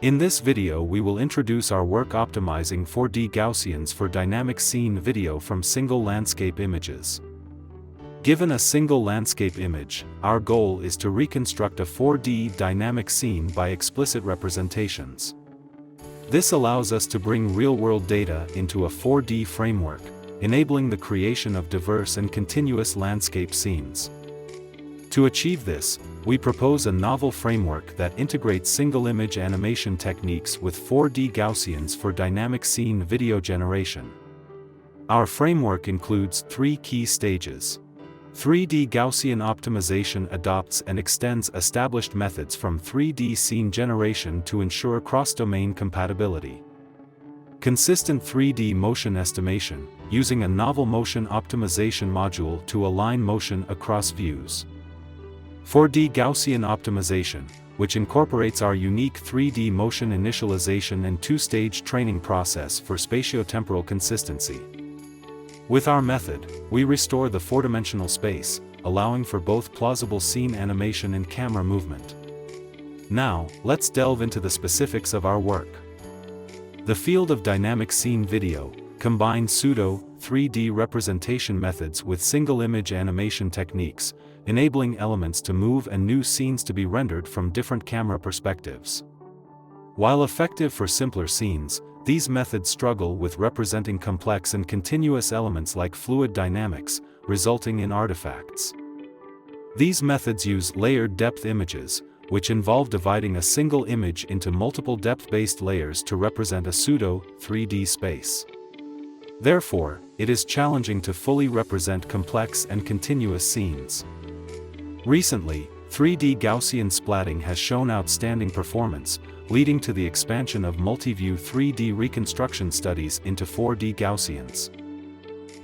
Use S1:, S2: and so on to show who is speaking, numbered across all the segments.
S1: In this video we will introduce our work optimizing 4D Gaussians for dynamic scene video from single landscape images. Given a single landscape image, our goal is to reconstruct a 4D dynamic scene by explicit representations. This allows us to bring real-world data into a 4D framework, enabling the creation of diverse and continuous landscape scenes. To achieve this, we propose a novel framework that integrates single-image animation techniques with 4D Gaussians for dynamic scene video generation. Our framework includes three key stages. 3D Gaussian optimization adopts and extends established methods from 3D scene generation to ensure cross-domain compatibility. Consistent 3D motion estimation, using a novel motion optimization module to align motion across views. 4D Gaussian optimization, which incorporates our unique 3D motion initialization and two-stage training process for spatiotemporal consistency. With our method, we restore the four-dimensional space, allowing for both plausible scene animation and camera movement. Now, let's delve into the specifics of our work. The field of dynamic scene video combines pseudo-3D representation methods with single-image animation techniques, enabling elements to move and new scenes to be rendered from different camera perspectives. While effective for simpler scenes, these methods struggle with representing complex and continuous elements like fluid dynamics, resulting in artifacts. These methods use layered depth images, which involve dividing a single image into multiple depth-based layers to represent a pseudo-3D space. Therefore, it is challenging to fully represent complex and continuous scenes. Recently, 3D Gaussian splatting has shown outstanding performance, leading to the expansion of multi-view 3D reconstruction studies into 4D Gaussians.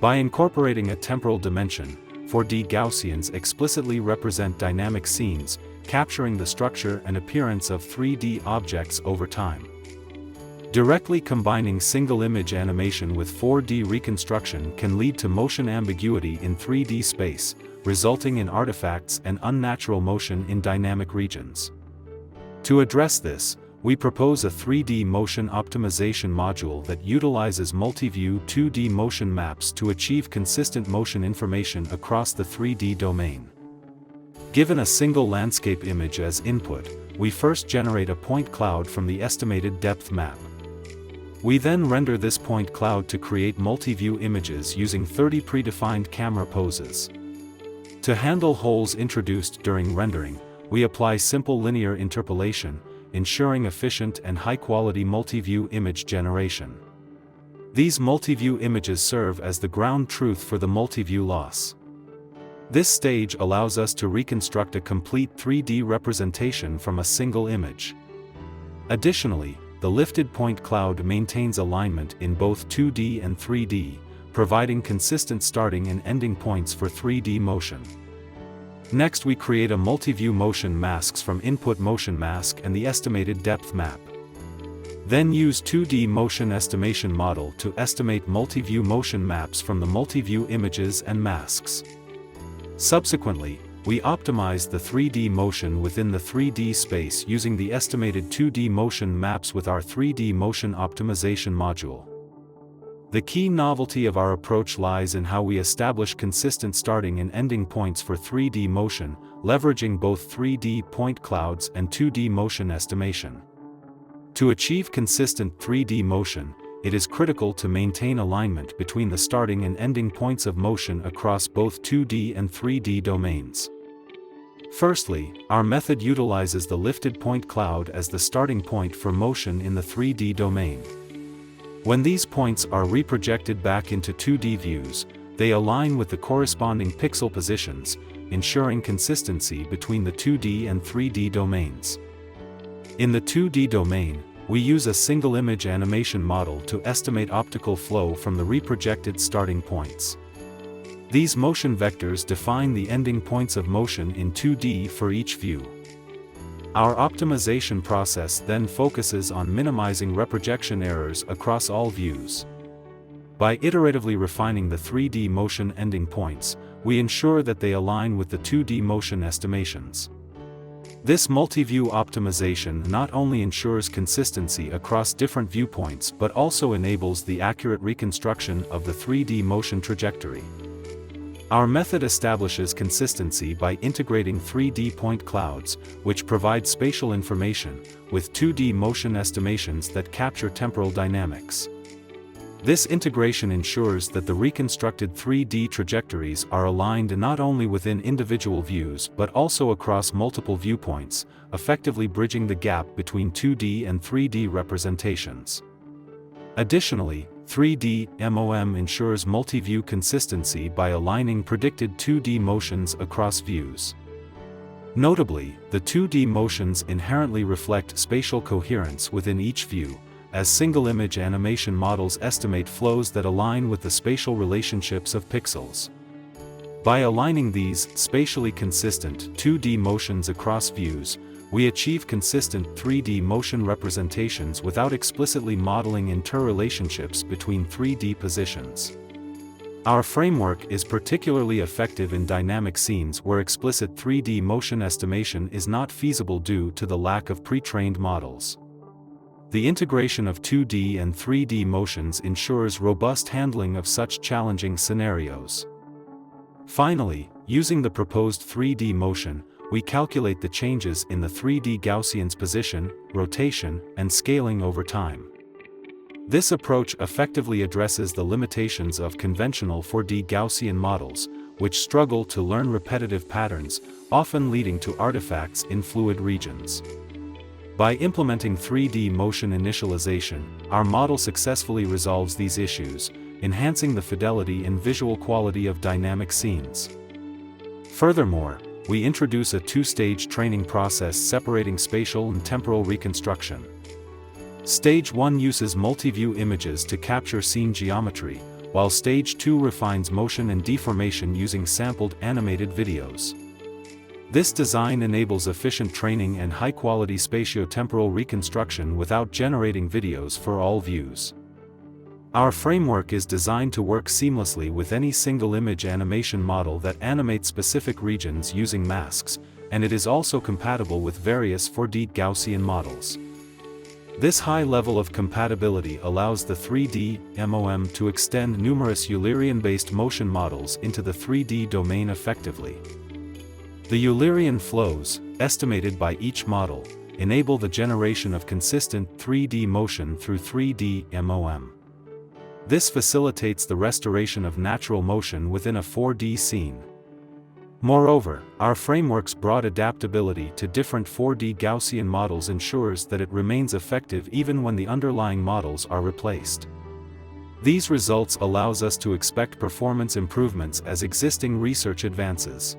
S1: By incorporating a temporal dimension, 4D Gaussians explicitly represent dynamic scenes, capturing the structure and appearance of 3D objects over time. Directly combining single-image animation with 4D reconstruction can lead to motion ambiguity in 3D space, resulting in artifacts and unnatural motion in dynamic regions. To address this, we propose a 3D motion optimization module that utilizes multi-view 2D motion maps to achieve consistent motion information across the 3D domain. Given a single landscape image as input, we first generate a point cloud from the estimated depth map. We then render this point cloud to create multi-view images using 30 predefined camera poses. To handle holes introduced during rendering, we apply simple linear interpolation, ensuring efficient and high-quality multi-view image generation. These multi-view images serve as the ground truth for the multi-view loss. This stage allows us to reconstruct a complete 3D representation from a single image. Additionally, the lifted point cloud maintains alignment in both 2D and 3D, providing consistent starting and ending points for 3D motion. Next we create a multi-view motion masks from input motion mask and the estimated depth map. Then use 2D motion estimation model to estimate multi-view motion maps from the multi-view images and masks. Subsequently, we optimize the 3D motion within the 3D space using the estimated 2D motion maps with our 3D motion optimization module. The key novelty of our approach lies in how we establish consistent starting and ending points for 3D motion, leveraging both 3D point clouds and 2D motion estimation. To achieve consistent 3D motion, it is critical to maintain alignment between the starting and ending points of motion across both 2D and 3D domains. Firstly, our method utilizes the lifted point cloud as the starting point for motion in the 3D domain. When these points are reprojected back into 2D views, they align with the corresponding pixel positions, ensuring consistency between the 2D and 3D domains. In the 2D domain, we use a single-image animation model to estimate optical flow from the reprojected starting points. These motion vectors define the ending points of motion in 2D for each view. Our optimization process then focuses on minimizing reprojection errors across all views. By iteratively refining the 3D motion ending points, we ensure that they align with the 2D motion estimations. This multi-view optimization not only ensures consistency across different viewpoints but also enables the accurate reconstruction of the 3D motion trajectory. Our method establishes consistency by integrating 3D point clouds, which provide spatial information, with 2D motion estimations that capture temporal dynamics. This integration ensures that the reconstructed 3D trajectories are aligned not only within individual views but also across multiple viewpoints, effectively bridging the gap between 2D and 3D representations. Additionally, 3D MOM ensures multi-view consistency by aligning predicted 2D motions across views. Notably, the 2D motions inherently reflect spatial coherence within each view, as single-image animation models estimate flows that align with the spatial relationships of pixels. By aligning these spatially consistent 2D motions across views, we achieve consistent 3D motion representations without explicitly modeling interrelationships between 3D positions. Our framework is particularly effective in dynamic scenes where explicit 3D motion estimation is not feasible due to the lack of pre-trained models. The integration of 2D and 3D motions ensures robust handling of such challenging scenarios. Finally, using the proposed 3D motion, we calculate the changes in the 3D Gaussian's position, rotation, and scaling over time. This approach effectively addresses the limitations of conventional 4D Gaussian models, which struggle to learn repetitive patterns, often leading to artifacts in fluid regions. By implementing 3D motion initialization, our model successfully resolves these issues, enhancing the fidelity and visual quality of dynamic scenes. Furthermore, we introduce a two-stage training process separating spatial and temporal reconstruction. Stage 1 uses multi-view images to capture scene geometry, while Stage 2 refines motion and deformation using sampled animated videos. This design enables efficient training and high-quality spatiotemporal reconstruction without generating videos for all views. Our framework is designed to work seamlessly with any single-image animation model that animates specific regions using masks, and it is also compatible with various 4D Gaussian models. This high level of compatibility allows the 3D MOM to extend numerous Eulerian-based motion models into the 3D domain effectively. The Eulerian flows, estimated by each model, enable the generation of consistent 3D motion through 3D MOM. This facilitates the restoration of natural motion within a 4D scene. Moreover, our framework's broad adaptability to different 4D Gaussian models ensures that it remains effective even when the underlying models are replaced. These results allows us to expect performance improvements as existing research advances.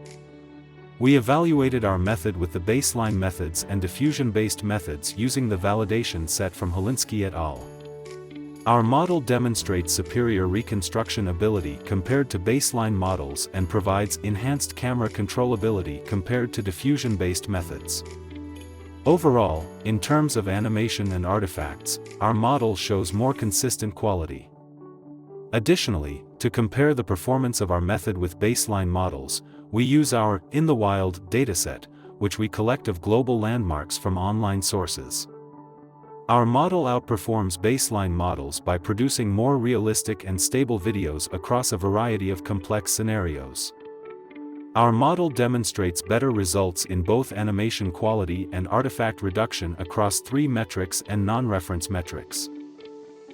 S1: We evaluated our method with the baseline methods and diffusion-based methods using the validation set from Holinsky et al. Our model demonstrates superior reconstruction ability compared to baseline models and provides enhanced camera controllability compared to diffusion-based methods. Overall, in terms of animation and artifacts, our model shows more consistent quality. Additionally, to compare the performance of our method with baseline models, we use our In the Wild dataset, which we collect of global landmarks from online sources. Our model outperforms baseline models by producing more realistic and stable videos across a variety of complex scenarios. Our model demonstrates better results in both animation quality and artifact reduction across 3 metrics and non-reference metrics.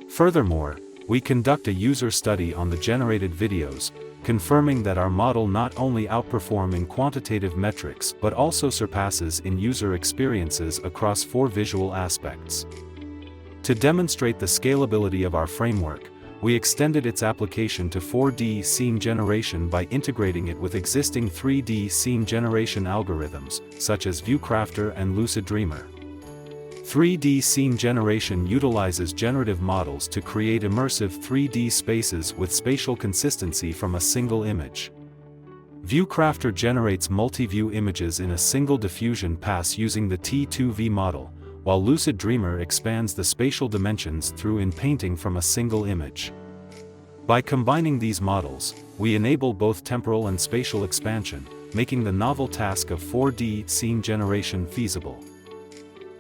S1: Furthermore, we conduct a user study on the generated videos, confirming that our model not only outperforms in quantitative metrics but also surpasses in user experiences across 4 visual aspects. To demonstrate the scalability of our framework, we extended its application to 4D scene generation by integrating it with existing 3D scene generation algorithms, such as ViewCrafter and LucidDreamer. 3D scene generation utilizes generative models to create immersive 3D spaces with spatial consistency from a single image. ViewCrafter generates multi-view images in a single diffusion pass using the T2V model, while LucidDreamer expands the spatial dimensions through in-painting from a single image. By combining these models, we enable both temporal and spatial expansion, making the novel task of 4D scene generation feasible.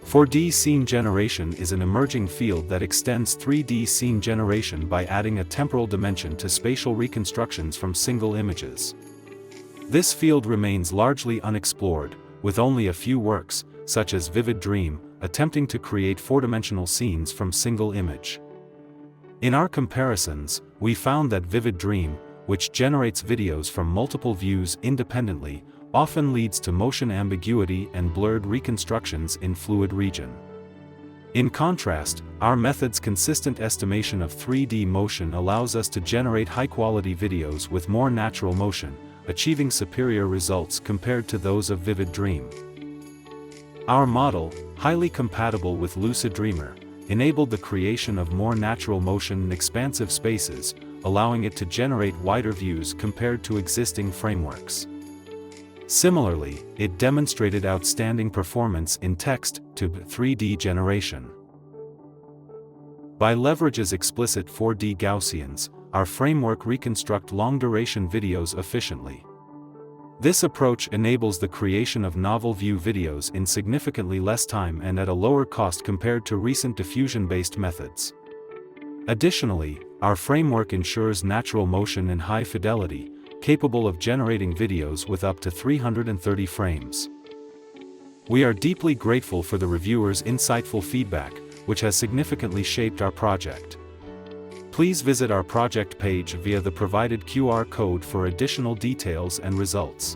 S1: 4D scene generation is an emerging field that extends 3D scene generation by adding a temporal dimension to spatial reconstructions from single images. This field remains largely unexplored, with only a few works, such as Vivid Dream, attempting to create four-dimensional scenes from single image. In our comparisons, we found that Vivid Dream, which generates videos from multiple views independently, often leads to motion ambiguity and blurred reconstructions in fluid region. In contrast, our method's consistent estimation of 3D motion allows us to generate high-quality videos with more natural motion, achieving superior results compared to those of Vivid Dream. Our model, highly compatible with Lucid Dreamer, enabled the creation of more natural motion in expansive spaces, allowing it to generate wider views compared to existing frameworks. Similarly, it demonstrated outstanding performance in text-to-3D generation. By leverages explicit 4D Gaussians, our framework reconstruct long-duration videos efficiently. This approach enables the creation of novel view videos in significantly less time and at a lower cost compared to recent diffusion-based methods. Additionally, our framework ensures natural motion and high fidelity, capable of generating videos with up to 330 frames. We are deeply grateful for the reviewers' insightful feedback, which has significantly shaped our project. Please visit our project page via the provided QR code for additional details and results.